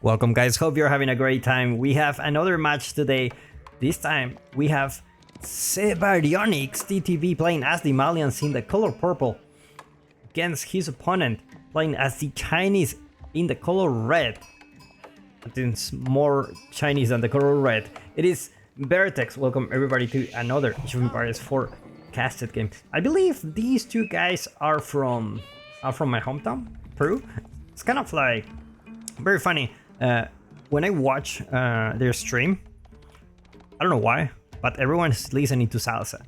Welcome guys, hope you're having a great time. We have another match today. This time we have Sebaryonyx TTV playing as the Malians in the color purple against his opponent playing as the Chinese in the color red. It's more Chinese than the color red. It is VerteX. Welcome everybody to another Age of Empires 4 casted game. I believe these two guys are from my hometown, Peru. It's kind of like very funny. When I watch their stream, I don't know why, but everyone is listening to salsa.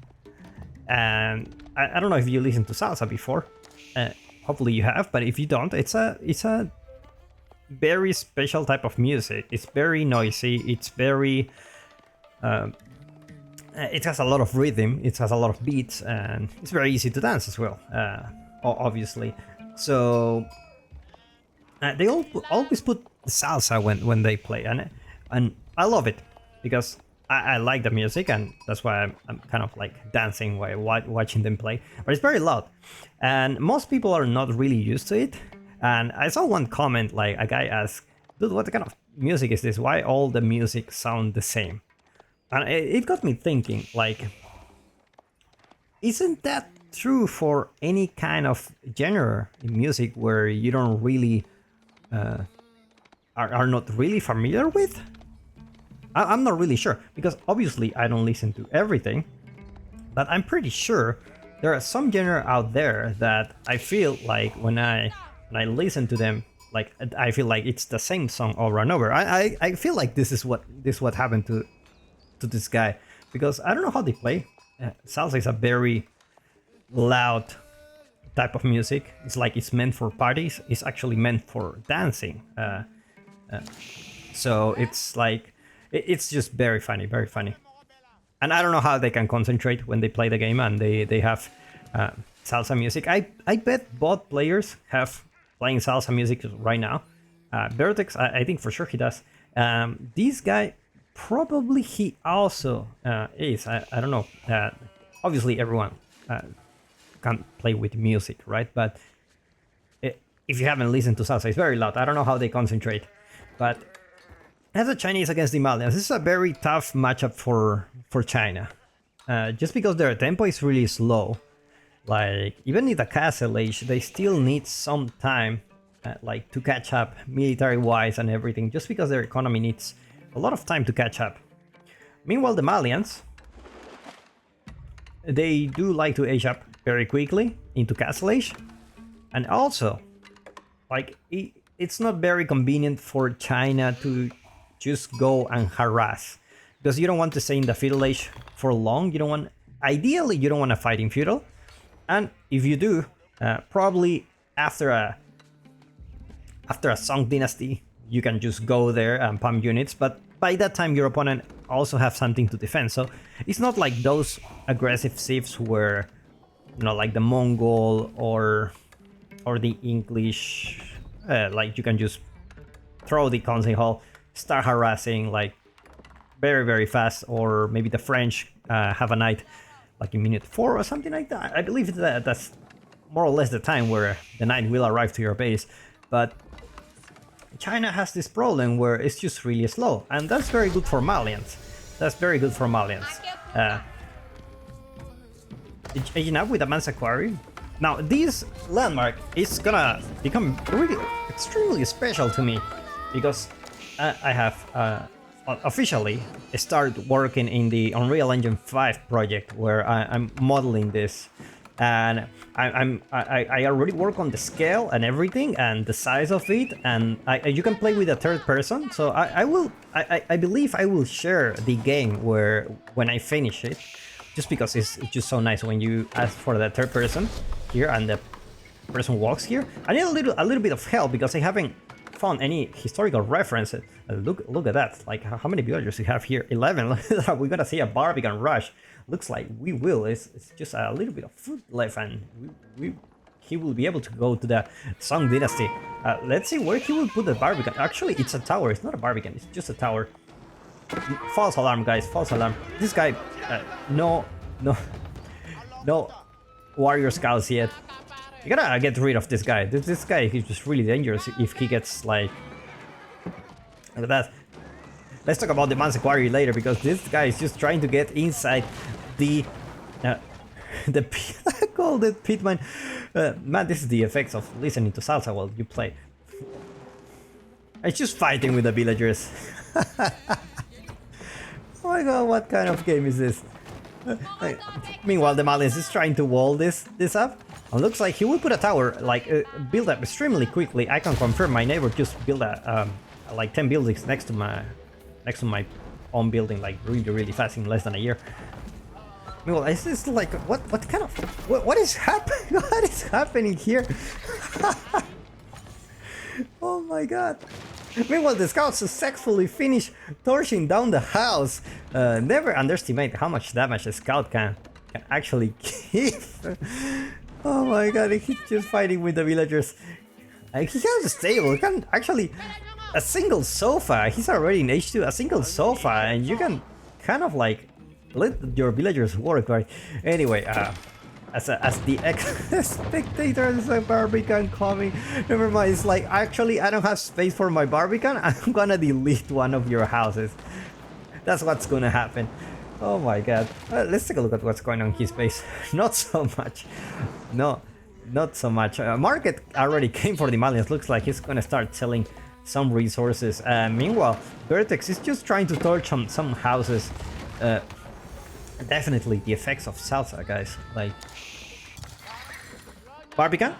And I don't know if you listened to salsa before. Hopefully you have, but if you don't, it's a very special type of music. It's very noisy. It's very it has a lot of rhythm. It has a lot of beats, and it's very easy to dance as well. Obviously, so they always put salsa when they play, and I love it because I like the music, and that's why I'm kind of like dancing while watching them play. But it's very loud, and most people are not really used to it. And I saw one comment, like a guy asked, "Dude, what kind of music is this? Why all the music sound the same?" And it got me thinking, like, isn't that true for any kind of genre in music where you don't really are not really familiar with? I'm not really sure, because obviously I don't listen to everything, but I'm pretty sure there are some genre out there that I feel like when I listen to them, like I feel like it's the same song over and over. I feel like this is what happened to this guy, because I don't know how they play. Salsa is a very loud type of music. It's like it's meant for parties. It's actually meant for dancing. So it's like it's just very funny, very funny. And I don't know how they can concentrate when they play the game and they have salsa music. I bet both players have playing salsa music right now. VerteX, I think for sure he does. This guy probably he also is. I don't know. Obviously everyone can play with music, right? But if you haven't listened to salsa, it's very loud. I don't know how they concentrate. But as a Chinese against the Malians, this is a very tough matchup for China. Just because their tempo is really slow. Like, even in the castle age, they still need some time like to catch up military-wise and everything, just because their economy needs a lot of time to catch up. Meanwhile, the Malians, they do like to age up very quickly into castle age. And also, like, it's not very convenient for China to just go and harass, because you don't want to stay in the feudal age for long. You don't want, ideally, you don't want to fight in feudal. And if you do, probably after a Song dynasty, you can just go there and pump units. But by that time, your opponent also have something to defend. So it's not like those aggressive civs where, you know, like the Mongol or the English, like you can just throw the council hall, start harassing like very, very fast. Or maybe the French have a knight like in minute 4 or something like that. I believe that's more or less the time where the knight will arrive to your base. But China has this problem where it's just really slow, and that's very good for Malians. That's very good for Malians. Aging up with Advanced Quarry. Now this landmark is gonna become really extremely special to me, because I have officially started working in the Unreal Engine 5 project, where I'm modeling this, and I already work on the scale and everything and the size of it, and you can play with a third person. So I believe I will share the game when I finish it, just because it's just so nice when you ask for the third person here and the person walks here. I need a little bit of help because I haven't found any historical references. Look at that, like how many villagers we have here? 11. We're gonna see a Barbican rush. Looks like we will. It's just a little bit of food left, and he will be able to go to the Song dynasty. Let's see where he will put the Barbican. Actually, it's a tower. It's not a Barbican. It's just a tower. False alarm, guys. False alarm. This guy, no warrior scouts yet. You gotta get rid of this guy. This guy is just really dangerous if he gets like Look at that. Let's talk about the Mansa Quarry later, because this guy is just trying to get inside the I called it pit mine. Man, this is the effects of listening to salsa while you play. It's just fighting with the villagers. Oh my god, what kind of game is this? Meanwhile, the Malians is trying to wall this up. And looks like he will put a tower, like build up extremely quickly. I can confirm my neighbor just built like 10 buildings next to my own building, like really fast in less than a year. Meanwhile, is this like what kind of what is happening? What is happening here? Oh my god. Meanwhile, the scouts successfully finish torching down the house. Never underestimate how much damage a scout can actually give. Oh my god, he's just fighting with the villagers. He has a stable, he can actually... A single sofa, he's already in H2, a single sofa, and you can kind of like let your villagers work, right? Anyway, as the spectator, there's a Barbican coming. Never mind, it's like, actually, I don't have space for my Barbican, I'm gonna delete one of your houses. That's what's gonna happen. Oh my god. Let's take a look at what's going on in his base. Not so much. No, not so much. Market already came for the Malians. Looks like he's gonna start selling some resources. Meanwhile, VerteX is just trying to torch some houses. Definitely the effects of salsa, guys. Like, Barbican,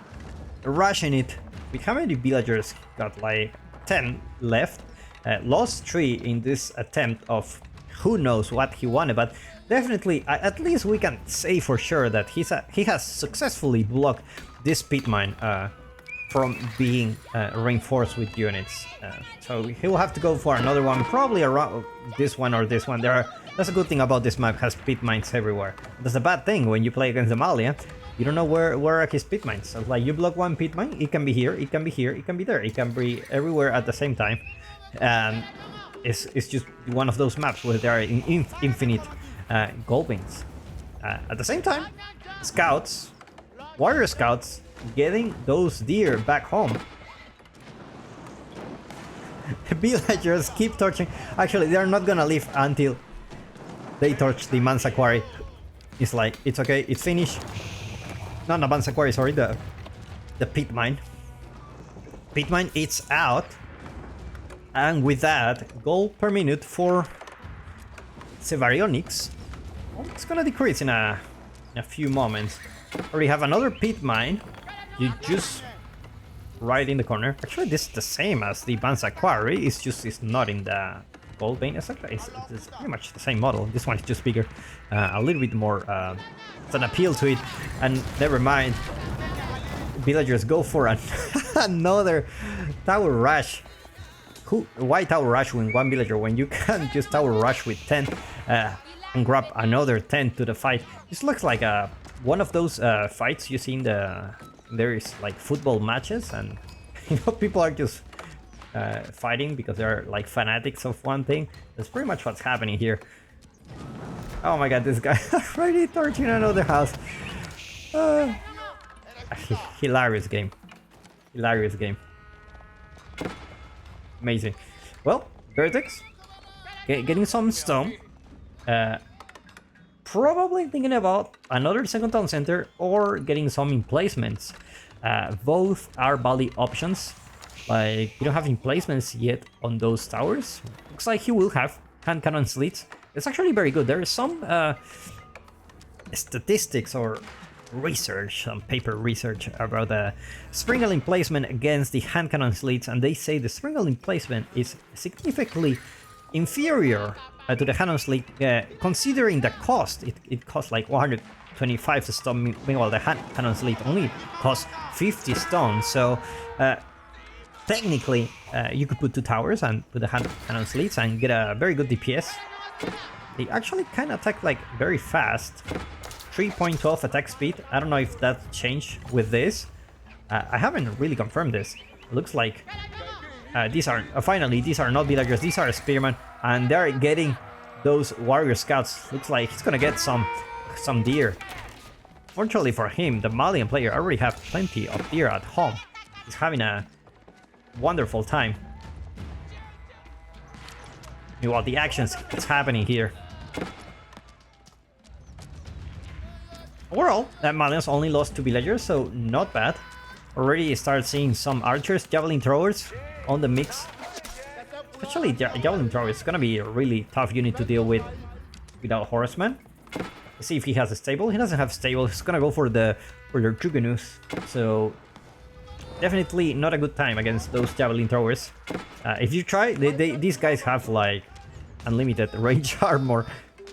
rushing it. With how many villagers? Got like 10 left. Lost 3 in this attempt of who knows what he wanted, but definitely at least we can say for sure that he has successfully blocked this pit mine from being reinforced with units. So he will have to go for another one, probably around this one or this one. That's a good thing about this map, has pit mines everywhere. That's a bad thing when you play against the Malian. You don't know where are his pit mines. So like you block one pit mine, it can be here, it can be here, it can be there, it can be everywhere at the same time. And it's just one of those maps where there are infinite gold veins. At the same time, scouts, warrior scouts, getting those deer back home. Villagers keep torching. Actually, they're not gonna leave until they torch the Mansa Quarry. It's like, it's okay, it's finished. Not the Mansa Quarry, sorry, the pit mine. Pit mine, it's out. And with that, gold per minute for sebaryonyx. Well, it's gonna decrease in a few moments. Already have another pit mine. You just right in the corner. Actually, this is the same as the Mansa Quarry. It's not in the gold vein. It's pretty much the same model. This one is just bigger, a little bit more. It's an appeal to it. And never mind. Villagers go for another tower rush. Why tower rush with one villager when you can just tower rush with 10 and grab another 10 to the fight? This looks like one of those fights you see in there is like football matches, and you know, people are just fighting because they're like fanatics of one thing. That's pretty much what's happening here. Oh my god, this guy already torching another house. Hilarious game. Hilarious game. Amazing. Well, VerteX getting some stone. Probably thinking about another second town center or getting some emplacements. Both are valid options. Like, you don't have emplacements yet on those towers. Looks like he will have hand cannon slits. It's actually very good. There is some statistics or research, some paper research about the sprinkle emplacement against the hand cannon slits, and they say the sprinkle emplacement is significantly inferior to the cannon slit, considering the cost. It costs like 125 stone, meanwhile the hand cannon slit only costs 50 stone. So technically you could put 2 towers and put the hand cannon slits and get a very good DPS. They actually kind of attack like very fast. 3.12 attack speed. I don't know if that changed with this. I haven't really confirmed this. It looks like these are finally these are not villagers, these are spearmen, and they're getting those warrior scouts. Looks like he's gonna get some deer. Fortunately for him, the Malian player already have plenty of deer at home. He's having a wonderful time. Meanwhile, the actions that's happening here. Overall, Malians only lost 2 villagers, so not bad. Already start seeing some archers, javelin throwers on the mix. Especially javelin thrower is gonna be a really tough unit to deal with without horseman. Let's see if he has a stable. He doesn't have stable. He's gonna go for their Jugunus. So definitely not a good time against those javelin throwers. If you try, these guys have like unlimited range armor.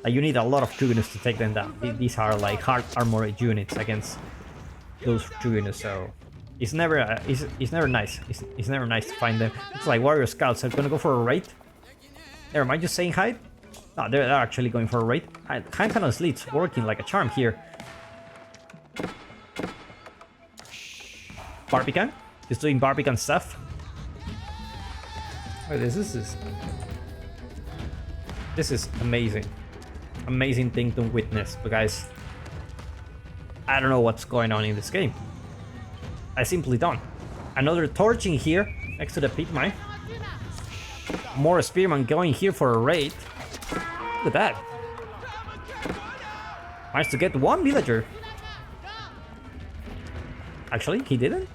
You need a lot of Jugunus to take them down. These are like hard armored units against those Jugunus. So it's never nice. It's never nice to find them. It's like warrior scouts are gonna go for a raid. Never mind, just saying hi. No, they're actually going for a raid. Honestly, it's working like a charm here. Barbican, just doing Barbican stuff. Oh, this is amazing. Amazing thing to witness, but guys, I don't know what's going on in this game. I simply don't. Another torching here next to the pit mine. More spearmen going here for a raid. Look at that. Managed to get 1 villager. Actually, he didn't?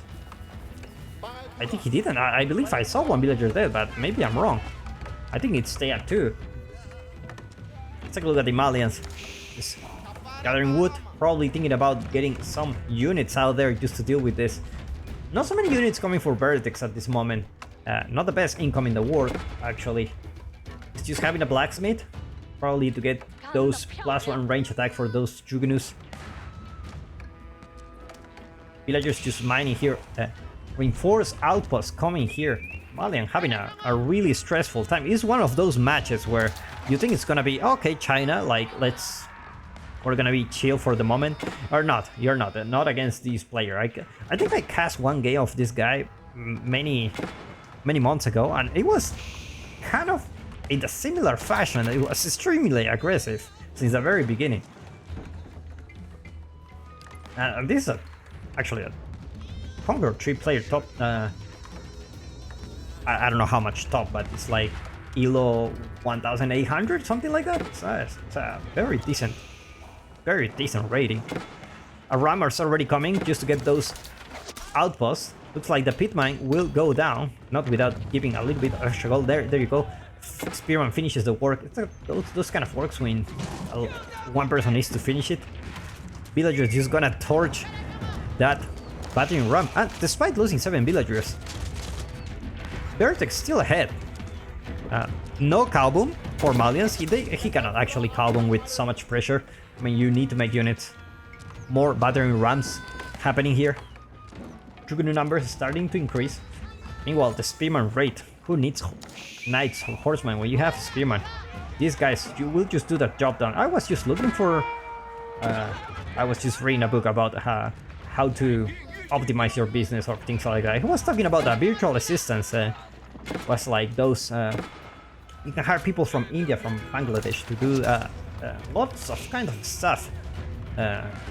I think he didn't. I believe I saw 1 villager there, but maybe I'm wrong. I think it's stay at 2. Let's take a look at the Malians. Just gathering wood, probably thinking about getting some units out there just to deal with this. Not so many units coming for VerteX at this moment. Not the best income in the world, actually. It's just having a blacksmith, probably to get those +1 range attack for those Jugunus. Villagers just mining here. Reinforced outposts coming here. Malian having a really stressful time. It's one of those matches where you think it's gonna be okay, China, like we're gonna be chill for the moment, or not. You're not against this player. I think I cast 1 game of this guy many months ago, and it was kind of in a similar fashion. It was extremely aggressive since the very beginning. And this is actually a Conqueror 3 player top. I don't know how much top, but it's like ELO 1800, something like that. It's a very decent rating. A rammer's already coming just to get those outposts. Looks like the pit mine will go down, not without giving a little bit of extra gold. There you go. Spearman finishes the work. It's those kind of works when one person needs to finish it. Villagers just gonna torch that battering ram, and despite losing 7 villagers, VerteX still ahead. No cow boom for Malians. He cannot actually cow boom with so much pressure. I mean, you need to make units. More battering rams happening here. Jugunu numbers starting to increase. Meanwhile, the spearman rate. Who needs knights or horsemen when you have spearman? These guys, you will just do the job done. I was just looking for. I was just reading a book about how to optimize your business or things like that. He was talking about virtual assistants. Was like those. You can hire people from India, from Bangladesh to do lots of kind of stuff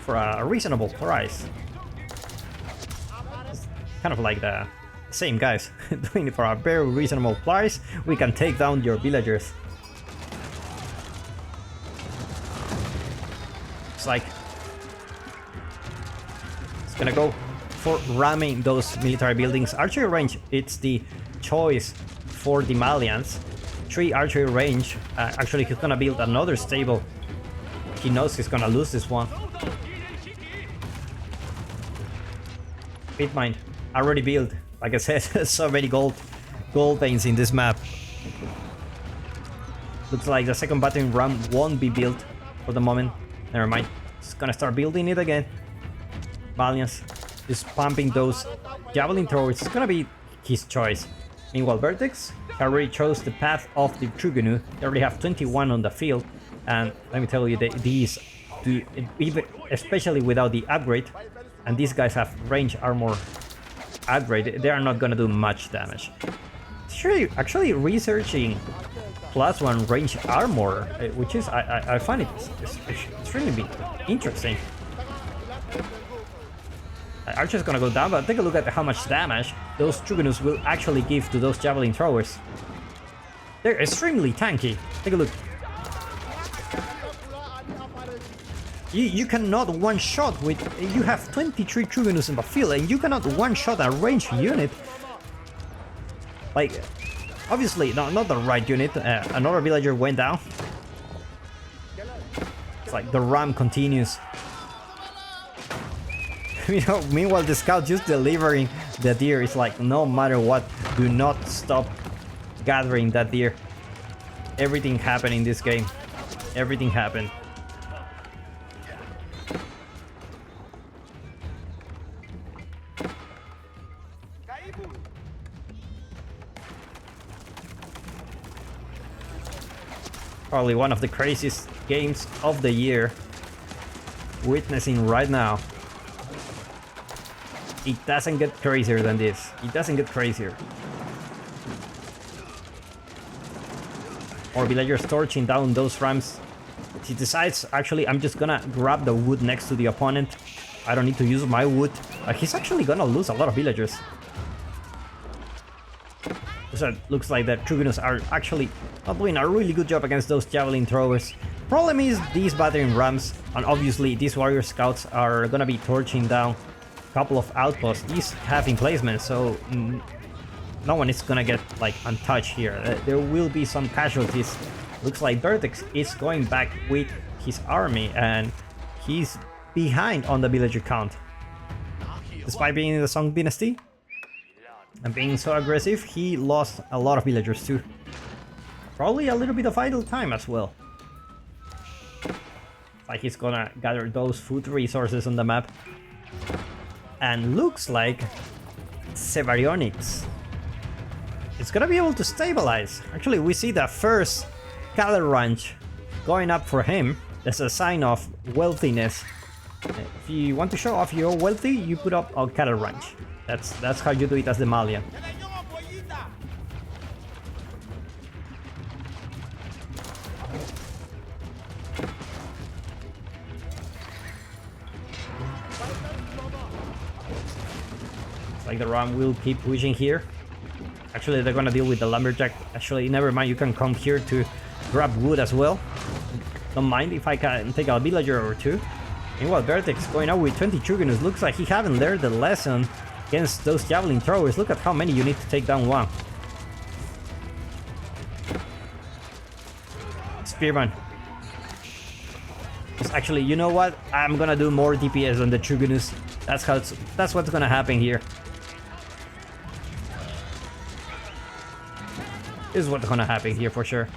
for a reasonable price. It's kind of like the same guys doing it for a very reasonable price. We can take down your villagers. It's like it's gonna go for ramming those military buildings. Archery range, it's the choice for the Malians. 3 archery range. Actually, he's gonna build another stable. He knows he's gonna lose this one. Pit mine already built. Like I said, so many gold veins in this map. Looks like the second battering ram won't be built for the moment. Never mind. He's gonna start building it again. Malians just pumping those javelin throwers. It's gonna be his choice. Meanwhile, VerteX already chose the path of the Trugunu. They already have 21 on the field, and let me tell you, these do, even especially without the upgrade, and these guys have range armor upgrade, they are not gonna do much damage. Actually researching +1 range armor, which is I find it's really interesting. Archer's gonna go down, but take a look at how much damage those Truganus will actually give to those javelin throwers. They're extremely tanky. Take a look. You cannot one-shot with... You have 23 Truganus in the field, and you cannot one-shot a ranged unit. Like, obviously, not the right unit. Another villager went down. It's like the ram continues. You know, meanwhile, the scout just delivering the deer. It's like, no matter what, do not stop gathering that deer. Everything happened in this game. Everything happened. Probably one of the craziest games of the year. Witnessing right now. It doesn't get crazier than this. It doesn't get crazier. Or villagers torching down those rams. He decides, actually, I'm just gonna grab the wood next to the opponent. I don't need to use my wood. He's actually gonna lose a lot of villagers. So it looks like the Truganus are actually not doing a really good job against those javelin throwers. Problem is these battering rams, and obviously these warrior scouts are gonna be torching down a couple of outposts. These have emplacements, so no one is gonna get like untouched here. There will be some casualties. Looks like VerteX is going back with his army, and he's behind on the villager count. Despite being in the Song Dynasty and being so aggressive, he lost a lot of villagers too. Probably a little bit of idle time as well. Like he's gonna gather those food resources on the map. And looks like sebaryonyx is gonna be able to stabilize. Actually, we see the first cattle ranch going up for him. That's a sign of wealthiness. If you want to show off you're wealthy, you put up a cattle ranch. That's how you do it as the Malian. It's like the ram will keep pushing here. Actually, they're gonna deal with the lumberjack. Actually, never mind, you can come here to grab wood as well. Don't mind if I can take a villager or two. Meanwhile, VerteX going out with 20 Truganus. Looks like he haven't learned the lesson against those javelin throwers. Look at how many you need to take down one. Spearman. Actually, you know what? I'm gonna do more DPS on the Truganus. That's what's gonna happen here. This is what's gonna happen here for sure.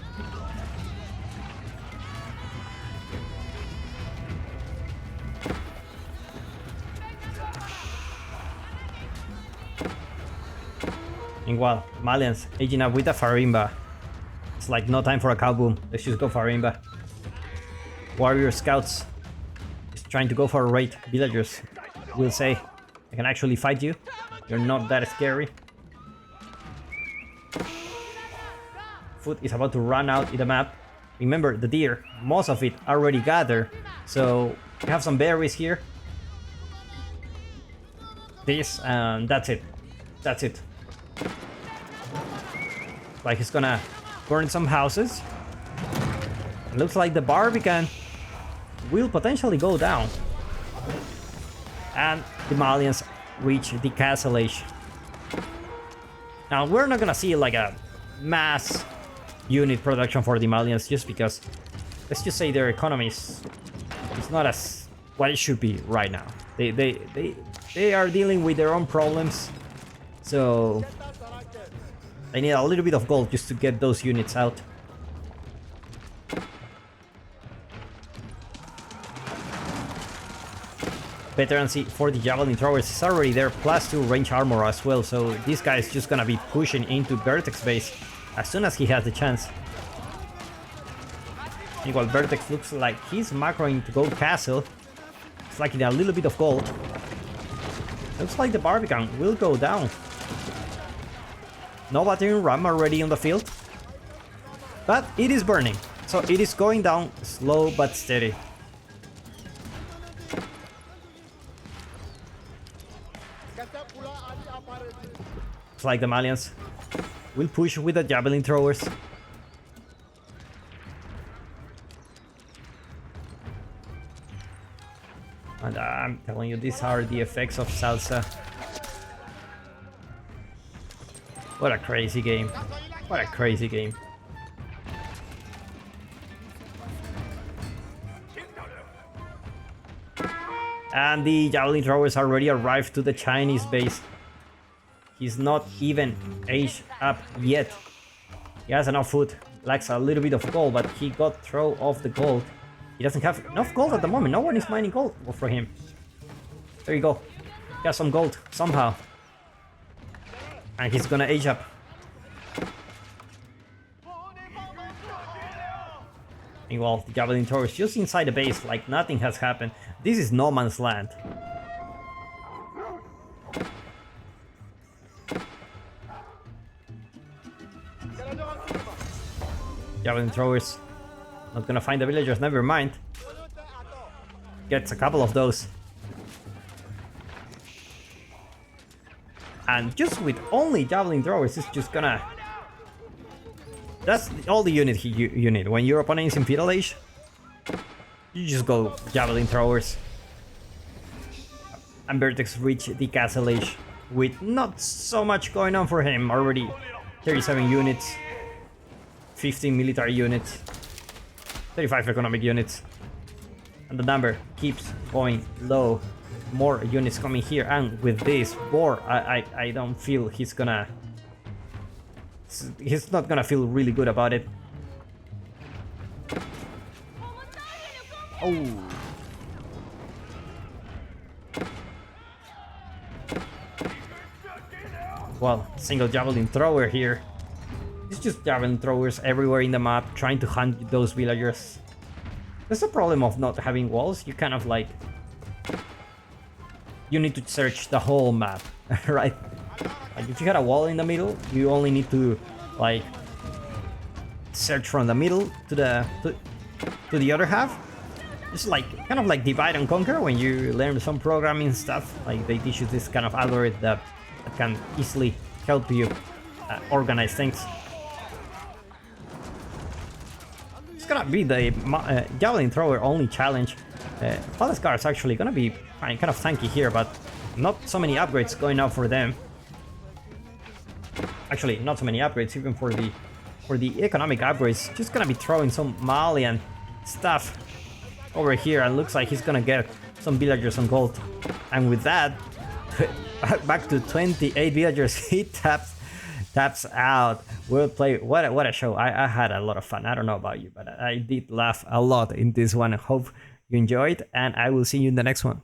Meanwhile, Malians aging up with a Farimba. It's like no time for a cow boom. Let's just go Farimba. Warrior scouts is trying to go for a raid. Villagers will say, I can actually fight you. You're not that scary. Food is about to run out in the map. Remember, the deer, most of it already gathered. So we have some berries here. This, and that's it. That's it. Like he's gonna burn some houses. It looks like the Barbican will potentially go down. And the Malians reach the castle age. Now we're not gonna see like a mass unit production for the Malians just because, let's just say their economy is not as what it should be right now. They are dealing with their own problems. So I need a little bit of gold just to get those units out. Veterancy for the javelin throwers is already there, +2 range armor as well, so this guy is just gonna be pushing into VerteX base as soon as he has the chance. Meanwhile, VerteX looks like he's macroing to gold castle. It's like a little bit of gold. Looks like the Barbican will go down. No battering ram already on the field. But it is burning. So it is going down slow but steady. It's like the Malians will push with the javelin throwers. And I'm telling you, these are the effects of salsa. What a crazy game. What a crazy game. And the javelin throwers already arrived to the Chinese base. He's not even aged up yet. He has enough food. Lacks a little bit of gold, but he got throw off the gold. He doesn't have enough gold at the moment. No one is mining gold for him. There you go. He has some gold somehow. And he's gonna age up. Meanwhile, the javelin thrower is just inside the base, like nothing has happened. This is no man's land. Javelin throwers not gonna find the villagers, never mind. Gets a couple of those. And just with only javelin throwers, it's just gonna... That's all the unit you need. When your opponent is in Feudal Age, you just go javelin throwers. And VerteX reach the Castle Age with not so much going on for him. Already 37 units, 15 military units, 35 economic units. And the number keeps going low. More units coming here, and with this war, I don't feel he's gonna... He's not gonna feel really good about it. Oh. Well, single javelin thrower here. It's just javelin throwers everywhere in the map, trying to hunt those villagers. That's the problem of not having walls. You kind of like... You need to search the whole map, right? Like if you had a wall in the middle, you only need to like search from the middle to the other half. It's like kind of like divide and conquer when you learn some programming stuff. Like they teach you this kind of algorithm that can easily help you organize things. It's gonna be the javelin thrower only challenge. Palace guards actually gonna be kind of tanky here, but not so many upgrades going out for them. Actually, not so many upgrades even for the economic upgrades. Just gonna be throwing some Malian stuff over here, and looks like he's gonna get some villagers on gold. And with that, back to 28 villagers. He taps out. Well played. What a show. I had a lot of fun. I don't know about you, but I did laugh a lot in this one. I hope you enjoyed, and I will see you in the next one.